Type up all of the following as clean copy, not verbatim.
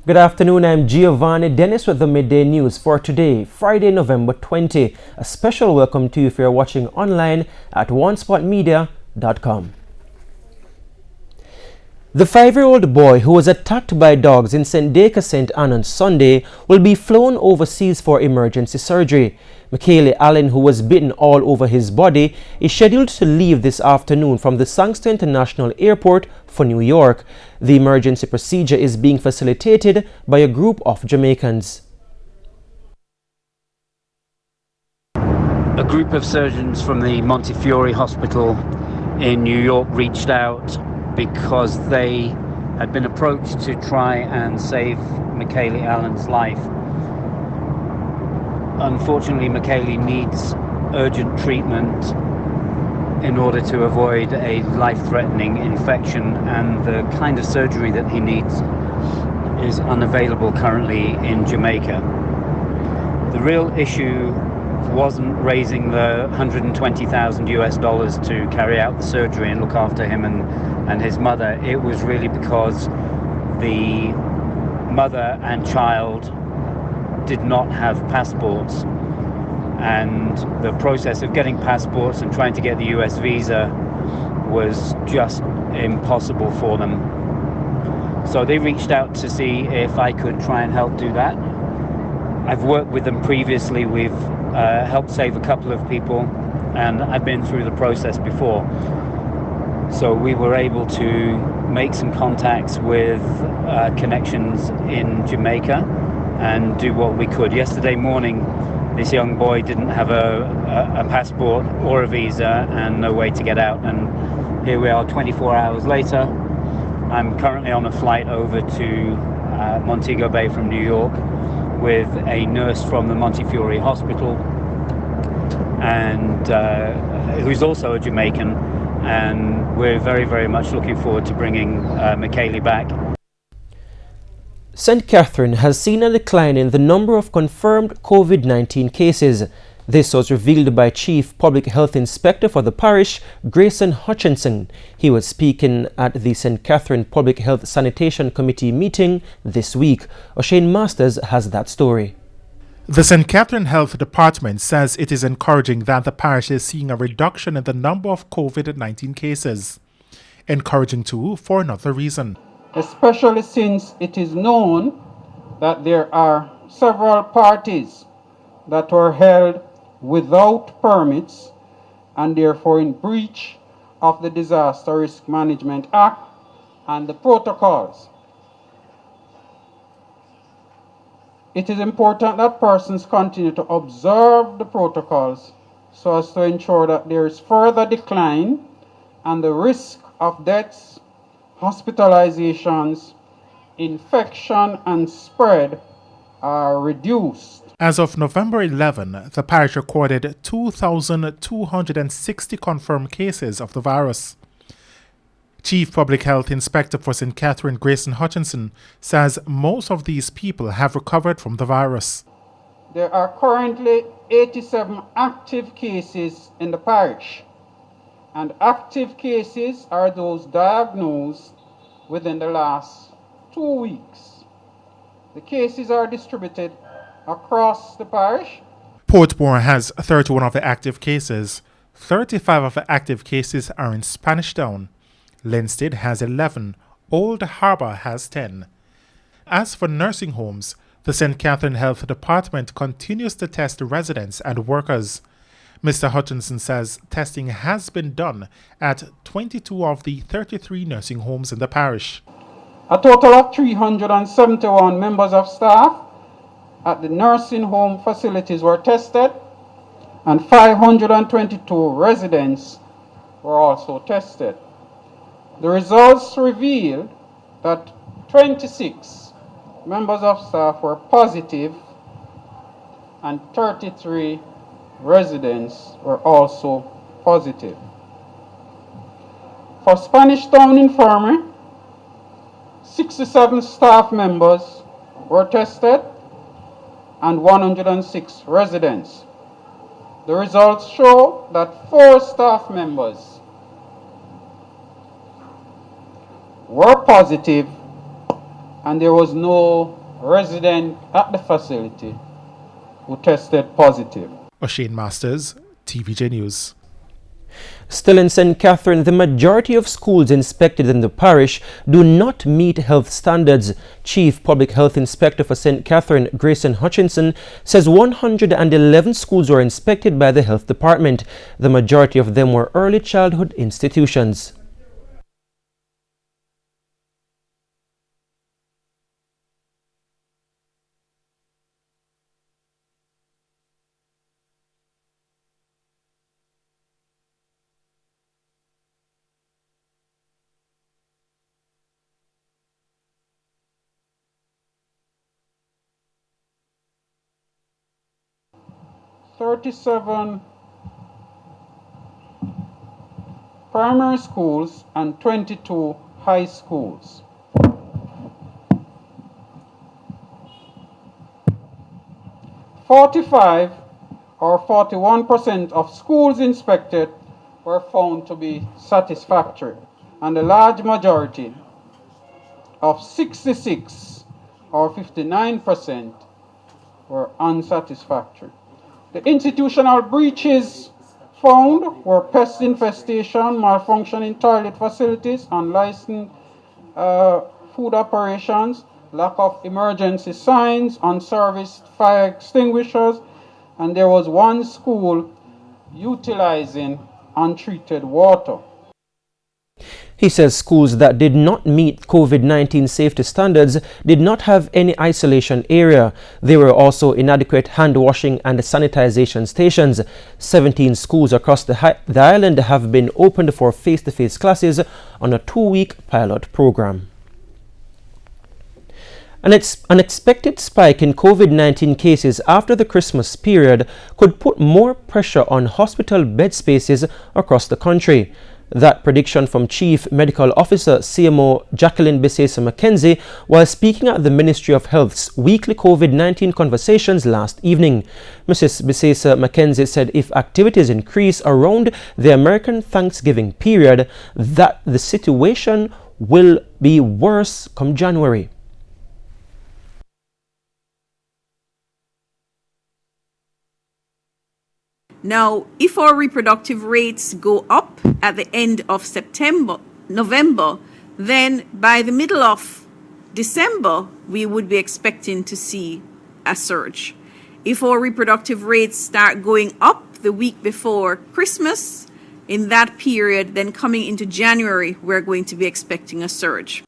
Good afternoon, I'm Giovanni Dennis with the Midday News for today, Friday, November 20. A special welcome to you if you're watching online at onespotmedia.com. The 5-year-old boy who was attacked by dogs in St. Dacre, St. Anne on Sunday will be flown overseas for emergency surgery. Michaeli Allen, who was bitten all over his body, is scheduled to leave this afternoon from the Sangster International Airport for New York. The emergency procedure is being facilitated by a group of Jamaicans. A group of surgeons from the Montefiore Hospital in New York reached out because they had been approached to try and save Michaeli Allen's life. Unfortunately, Michaeli needs urgent treatment in order to avoid a life-threatening infection, and the kind of surgery that he needs is unavailable currently in Jamaica. The real issue wasn't raising the $120,000 to carry out the surgery and look after him and his mother. It was really because the mother and child did not have passports, and the process of getting passports and trying to get the US visa was just impossible for them. So they reached out to see if I could try and help do that. I've worked with them previously. We've helped save a couple of people, and I've been through the process before. So we were able to make some contacts with connections in Jamaica and do what we could. Yesterday morning, this young boy didn't have a passport or a visa and no way to get out, and here we are 24 hours later. I'm currently on a flight over to Montego Bay from New York with a nurse from the Montefiore Hospital, and who's also a Jamaican, and we're very, very much looking forward to bringing Michaeli back. St. Catherine has seen a decline in the number of confirmed COVID-19 cases. This was revealed by Chief Public Health Inspector for the parish, Grayson Hutchinson. He was speaking at the St. Catherine Public Health Sanitation Committee meeting this week. O'Shane Masters has that story. The St. Catherine Health Department says it is encouraging that the parish is seeing a reduction in the number of COVID-19 cases. Encouraging too for another reason. Especially since it is known that there are several parties that were held without permits and therefore in breach of the Disaster Risk Management Act and the protocols. It is important that persons continue to observe the protocols so as to ensure that there is further decline and the risk of deaths, hospitalizations, infection and spread are reduced. As of November 11, the parish recorded 2,260 confirmed cases of the virus. Chief Public Health Inspector for St. Catherine, Grayson Hutchinson, says most of these people have recovered from the virus. There are currently 87 active cases in the parish, and active cases are those diagnosed within the last 2 weeks. The cases are distributed across the parish. Portmore has 31 of the active cases. 35 of the active cases are in Spanish Town. Linstead has 11. Old Harbour has 10. As for nursing homes, the St. Catherine Health Department continues to test residents and workers. Mr. Hutchinson says testing has been done at 22 of the 33 nursing homes in the parish. A total of 371 members of staff at the nursing home facilities were tested, and 522 residents were also tested. The results revealed that 26 members of staff were positive and 33 residents were also positive. For Spanish Town Infirmary, 67 staff members were tested and 106 residents. The results show that 4 staff members were positive and there was no resident at the facility who tested positive. O'Shane Masters, TVJ News. Still in St. Catherine, the majority of schools inspected in the parish do not meet health standards. Chief Public Health Inspector for St. Catherine, Grayson Hutchinson, says 111 schools were inspected by the Health Department. The majority of them were early childhood institutions. "37 primary schools and 22 high schools. "45 or 41% of schools inspected were found to be satisfactory, and a large majority of 66 or 59% were unsatisfactory. The institutional breaches found were pest infestation, malfunction in toilet facilities, unlicensed food operations, lack of emergency signs, unserviced fire extinguishers, and there was one school utilizing untreated water. He says schools that did not meet COVID-19 safety standards did not have any isolation area. There were also inadequate hand washing and sanitization stations. 17 schools across the island have been opened for face-to-face classes on a 2-week pilot program. An unexpected spike in COVID-19 cases after the Christmas period could put more pressure on hospital bed spaces across the country. That prediction from Chief Medical Officer CMO Jacqueline Bisesa Mackenzie while speaking at the Ministry of Health's weekly COVID-19 conversations last evening. Mrs. Bisesa Mackenzie said if activities increase around the American Thanksgiving period, that the situation will be worse come January. Now, if our reproductive rates go up at the end of November, then by the middle of December, we would be expecting to see a surge. If our reproductive rates start going up the week before Christmas, in that period, then coming into January, we're going to be expecting a surge.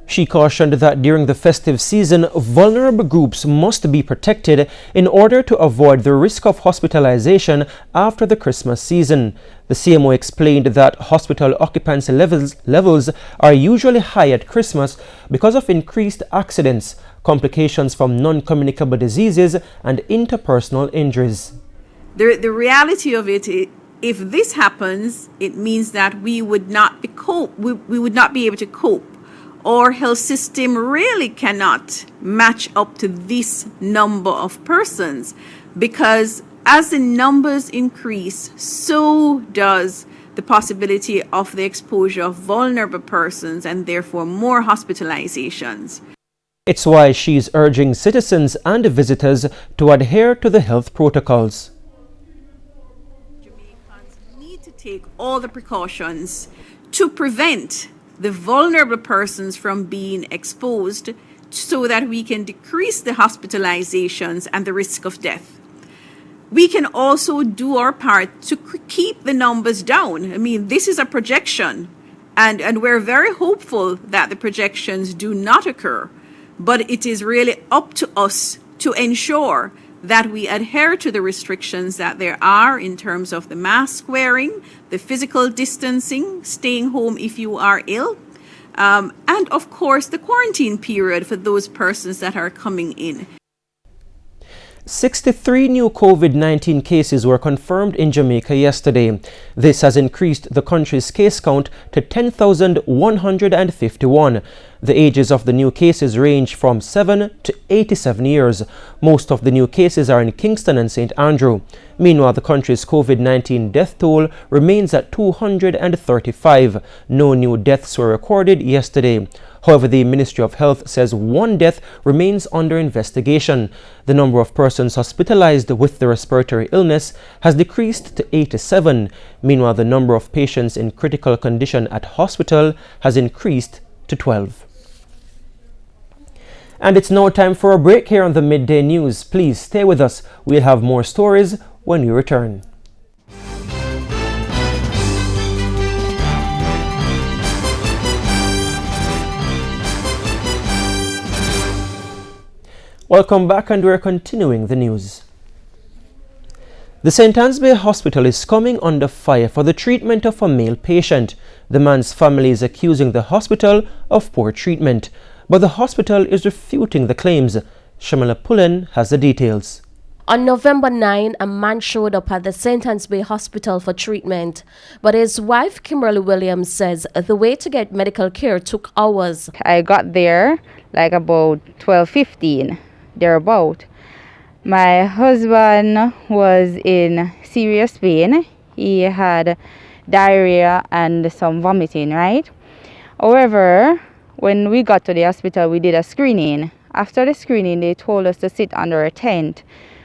She cautioned that during the festive season, vulnerable groups must be protected in order to avoid the risk of hospitalization after the Christmas season. The CMO explained that hospital occupancy levels are usually high at Christmas because of increased accidents, complications from non-communicable diseases, and interpersonal injuries. The reality of it, if this happens, it means that we would not be able to cope. Our health system really cannot match up to this number of persons, because as the numbers increase, so does the possibility of the exposure of vulnerable persons and therefore more hospitalizations. It's why she's urging citizens and visitors to adhere to the health protocols. Jamaicans need to take all the precautions to prevent the vulnerable persons from being exposed so that we can decrease the hospitalizations and the risk of death. We can also do our part to keep the numbers down. I mean, this is a projection, and we're very hopeful that the projections do not occur, but it is really up to us to ensure that we adhere to the restrictions that there are in terms of the mask wearing, the physical distancing, staying home if you are ill, and of course the quarantine period for those persons that are coming in. 63 new COVID-19 cases were confirmed in Jamaica yesterday. This has increased the country's case count to 10,151. The ages of the new cases range from 7 to 87 years. Most of the new cases are in Kingston and St. Andrew. Meanwhile, the country's COVID-19 death toll remains at 235. No new deaths were recorded yesterday. However, the Ministry of Health says one death remains under investigation. The number of persons hospitalized with the respiratory illness has decreased to 87. Meanwhile, the number of patients in critical condition at hospital has increased to 12. And it's now time for a break here on the Midday News. Please stay with us. We'll have more stories when we return. Welcome back, and we're continuing the news. The St. Anne's Bay Hospital is coming under fire for the treatment of a male patient. The man's family is accusing the hospital of poor treatment, but the hospital is refuting the claims. Helena Hospital has the details. On November 9, a man showed up at the St. Anne's Bay Hospital for treatment, but his wife, Kimberly Williams, says the wait to get medical care took hours. I got there like about 12:15, thereabout. My husband was in serious pain. He had diarrhea and some vomiting, right? However, when we got to the hospital, we did a screening. After the screening, they told us to sit under a tent.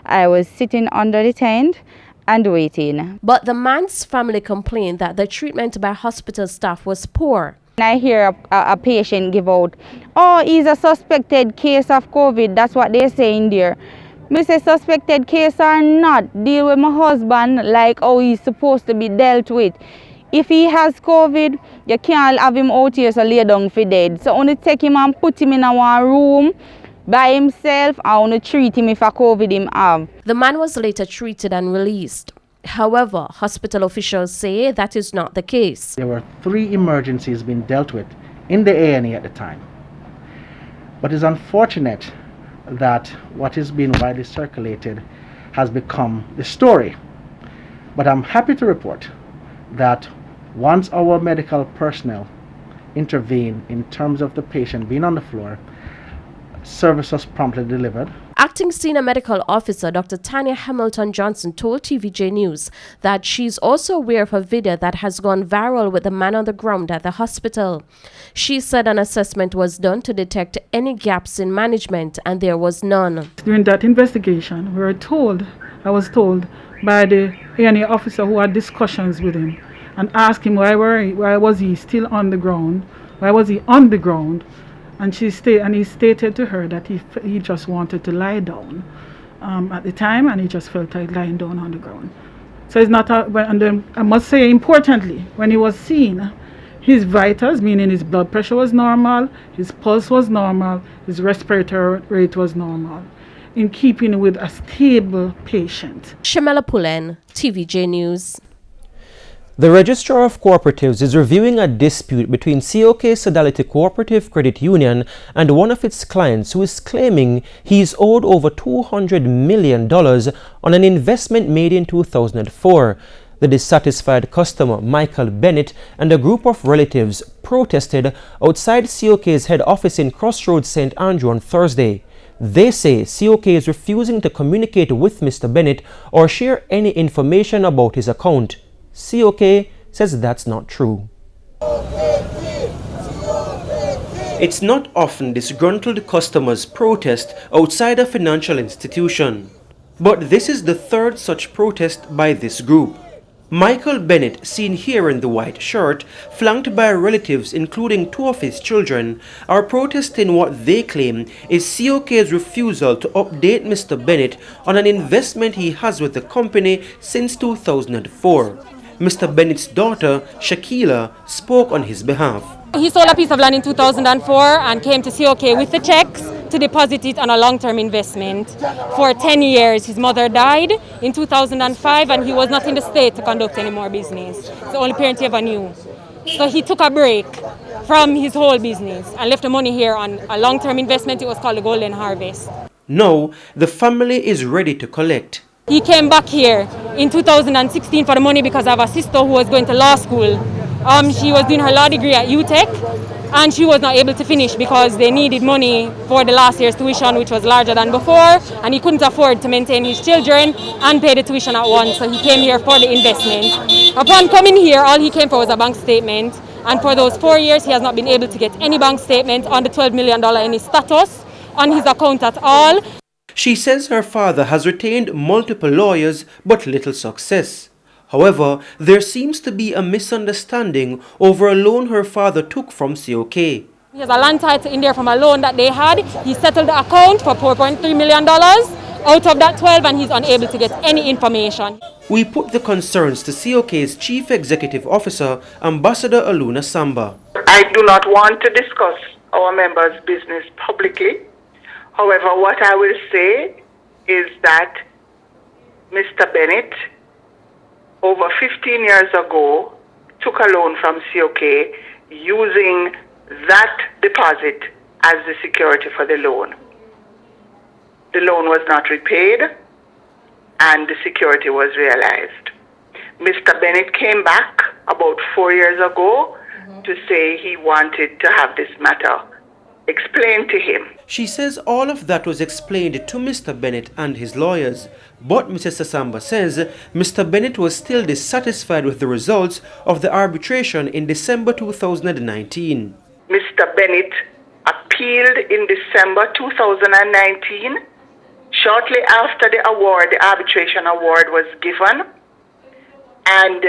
I was sitting under the tent and waiting. But the man's family complained that the treatment by hospital staff was poor. I hear a patient give out, "Oh, he's a suspected case of COVID." That's what they're saying there. Me say, suspected case or not, deal with my husband like how he's supposed to be dealt with. If he has COVID, you can't have him out here so lay down for dead. So only take him and put him in one room by himself, and only treat him if a COVID him have. The man was later treated and released. However, hospital officials say that is not the case. There were 3 emergencies being dealt with in the A&E at the time. But it's unfortunate that what is being widely circulated has become the story. But I'm happy to report that once our medical personnel intervene in terms of the patient being on the floor, service was promptly delivered. Acting Senior Medical Officer Dr. Tanya Hamilton-Johnson told TVJ News that she's also aware of a video that has gone viral with the man on the ground at the hospital. She said an assessment was done to detect any gaps in management, and there was none. During that investigation, I was told by the A&E officer who had discussions with him and asked him why was he still on the ground, why was he on the ground, and he stated to her that he just wanted to lie down at the time, and he just felt like lying down on the ground. So it's not and then I must say, importantly, when he was seen, his vitals, meaning his blood pressure was normal, his pulse was normal, his respiratory rate was normal, in keeping with a stable patient. Helena Hospital, TVJ News. The Registrar of Cooperatives is reviewing a dispute between COK Sodality Cooperative Credit Union and one of its clients who is claiming he is owed over $200 million on an investment made in 2004. The dissatisfied customer, Michael Bennett, and a group of relatives protested outside COK's head office in Crossroads, St. Andrew on Thursday. They say COK is refusing to communicate with Mr. Bennett or share any information about his account. COK says that's not true. It's not often disgruntled customers protest outside a financial institution, but this is the third such protest by this group. Michael Bennett, seen here in the white shirt, flanked by relatives including 2 of his children, are protesting what they claim is COK's refusal to update Mr. Bennett on an investment he has with the company since 2004. Mr. Bennett's daughter, Shakila, spoke on his behalf. He sold a piece of land in 2004 and came to COK with the checks to deposit it on a long-term investment for 10 years. His mother died in 2005 and he was not in the state to conduct any more business. It's the only parent he ever knew. So he took a break from his whole business and left the money here on a long-term investment. It was called the Golden Harvest. Now, the family is ready to collect. He came back here in 2016 for the money because I have a sister who was going to law school. She was doing her law degree at UTech and she was not able to finish because they needed money for the last year's tuition, which was larger than before, and he couldn't afford to maintain his children and pay the tuition at once, so he came here for the investment. Upon coming here, all he came for was a bank statement And for those 4 years, he has not been able to get any bank statement on the $12 million in his status on his account at all. She says her father has retained multiple lawyers but little success. However, there seems to be a misunderstanding over a loan her father took from COK. He has a land title in there from a loan that they had. He settled the account for $4.3 million out of that 12, and he's unable to get any information. We put the concerns to COK's Chief Executive Officer, Ambassador Helena Samba. I do not want to discuss our members' business publicly. However, what I will say is that Mr. Bennett, over 15 years ago, took a loan from COK using that deposit as the security for the loan. The loan was not repaid and the security was realized. Mr. Bennett came back about 4 years ago to say he wanted to have this matter explained to him. She says all of that was explained to Mr. Bennett and his lawyers, but Mrs. Samba says Mr. Bennett was still dissatisfied with the results of the arbitration in December 2019. Mr. Bennett appealed in December 2019. Shortly after the award, the arbitration award was given, and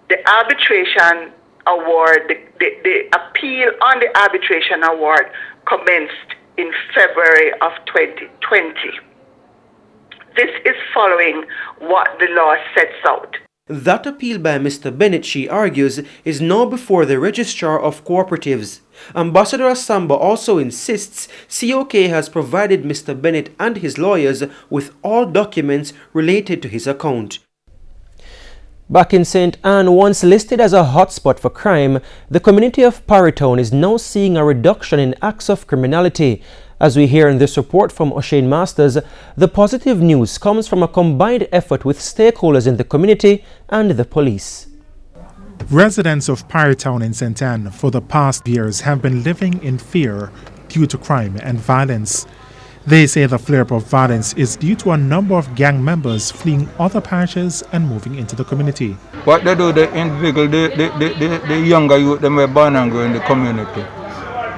the arbitration award, the appeal on the arbitration award commenced in February of 2020. This is following what the law sets out. That appeal by Mr. Bennett, she argues, is now before the Registrar of Cooperatives. Ambassador Asamba also insists COK has provided Mr. Bennett and his lawyers with all documents related to his account. Back in St. Anne, once listed as a hotspot for crime, the community of Parrytown is now seeing a reduction in acts of criminality. As we hear in this report from O'Shane Masters, the positive news comes from a combined effort with stakeholders in the community and the police. Residents of Parrytown in St. Anne for the past years have been living in fear due to crime and violence. They say the flare-up of violence is due to a number of gang members fleeing other parishes and moving into the community. What they do, they invigil the younger youth, them were born and grow in the community.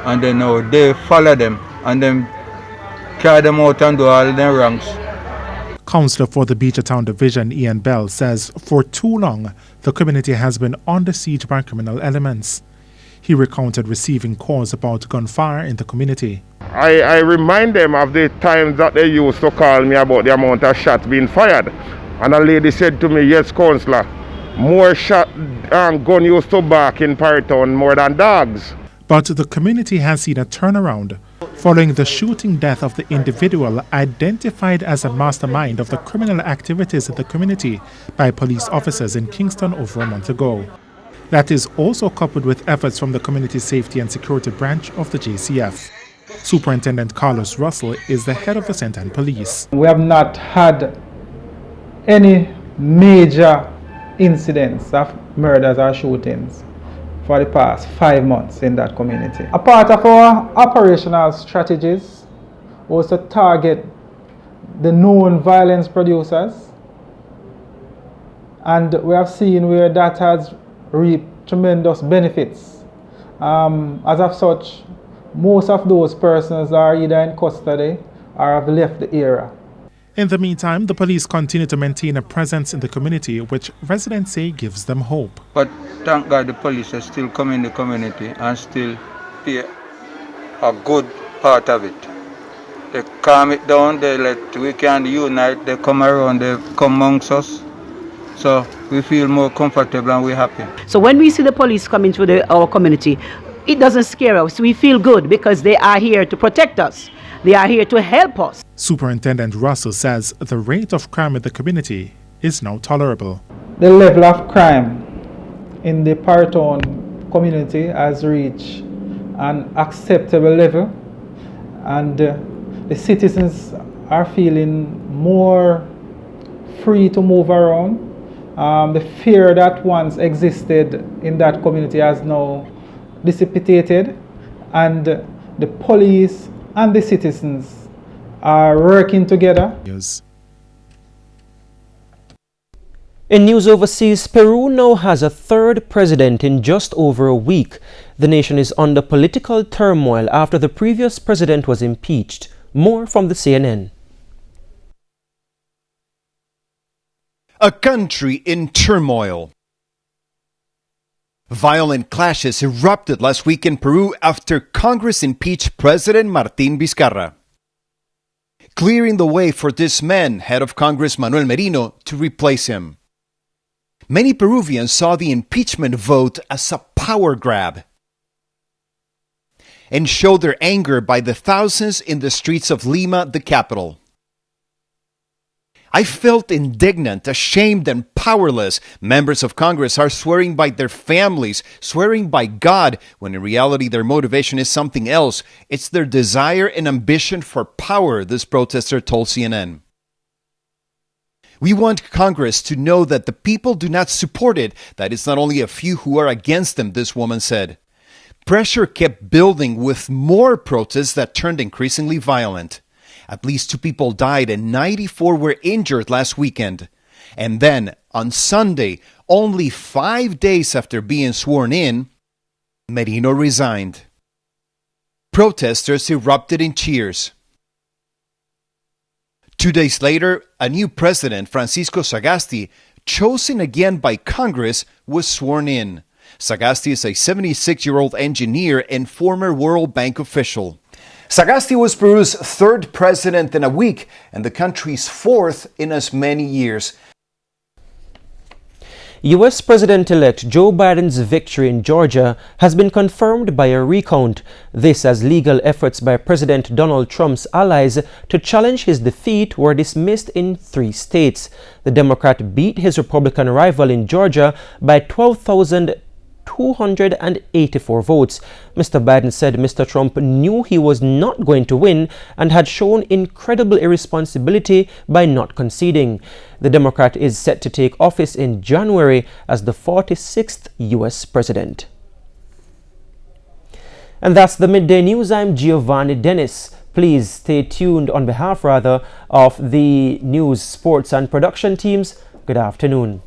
And then now they follow them and then carry them out and do all their ranks. Councillor for the Beechertown Division, Ian Bell, says for too long the community has been under siege by criminal elements. He recounted receiving calls about gunfire in the community. I remind them of the times that they used to call me about the amount of shots being fired. And a lady said to me, yes, councillor, more shot and gun used to bark in Parrytown more than dogs. But the community has seen a turnaround following the shooting death of the individual identified as a mastermind of the criminal activities in the community by police officers in Kingston over a month ago. That is also coupled with efforts from the Community Safety and Security Branch of the JCF. Superintendent Carlos Russell is the head of the St. Anne Police. We have not had any major incidents of murders or shootings for the past 5 months in that community. A part of our operational strategies was to target the known violence producers, and we have seen where that has reaped tremendous benefits. As of such, most of those persons are either in custody or have left the area. In the meantime, the police continue to maintain a presence in the community, which residents say gives them hope. But thank God the police are still coming in the community and still play a good part of it. They calm it down, we can unite, they come around, they come amongst us. So we feel more comfortable and we're happy. So when we see the police coming to our community, it doesn't scare us. We feel good because they are here to protect us. They are here to help us. Superintendent Russell says the rate of crime in the community is now tolerable. The level of crime in the Parrytown community has reached an acceptable level, and the citizens are feeling more free to move around. The fear that once existed in that community has now dissipated, and the police and the citizens are working together. Yes. In news overseas, Peru now has a third president in just over a week. The nation is under political turmoil after the previous president was impeached. More from the CNN. A country in turmoil. Violent clashes erupted last week in Peru after Congress impeached President Martín Vizcarra, clearing the way for this man, head of Congress Manuel Merino, to replace him. Many Peruvians saw the impeachment vote as a power grab and showed their anger by the thousands in the streets of Lima, the capital. I felt indignant, ashamed, and powerless. Members of Congress are swearing by their families, swearing by God, when in reality their motivation is something else. It's their desire and ambition for power, this protester told CNN. We want Congress to know that the people do not support it, that it's not only a few who are against them, this woman said. Pressure kept building with more protests that turned increasingly violent. At least 2 people died and 94 were injured last weekend. And then, on Sunday, only 5 days after being sworn in, Merino resigned. Protesters erupted in cheers. 2 days later, a new president, Francisco Sagasti, chosen again by Congress, was sworn in. Sagasti is a 76-year-old engineer and former World Bank official. Sagasti was Peru's third president in a week and the country's fourth in as many years. U.S. President-elect Joe Biden's victory in Georgia has been confirmed by a recount. This as legal efforts by President Donald Trump's allies to challenge his defeat were dismissed in 3 states. The Democrat beat his Republican rival in Georgia by 12,284 votes. Mr. Biden said Mr. Trump knew he was not going to win and had shown incredible irresponsibility by not conceding. The Democrat is set to take office in January as the 46th U.S. president. And that's the Midday News. I'm Giovanni Dennis. Please stay tuned on behalf of the news, sports and production teams. Good afternoon.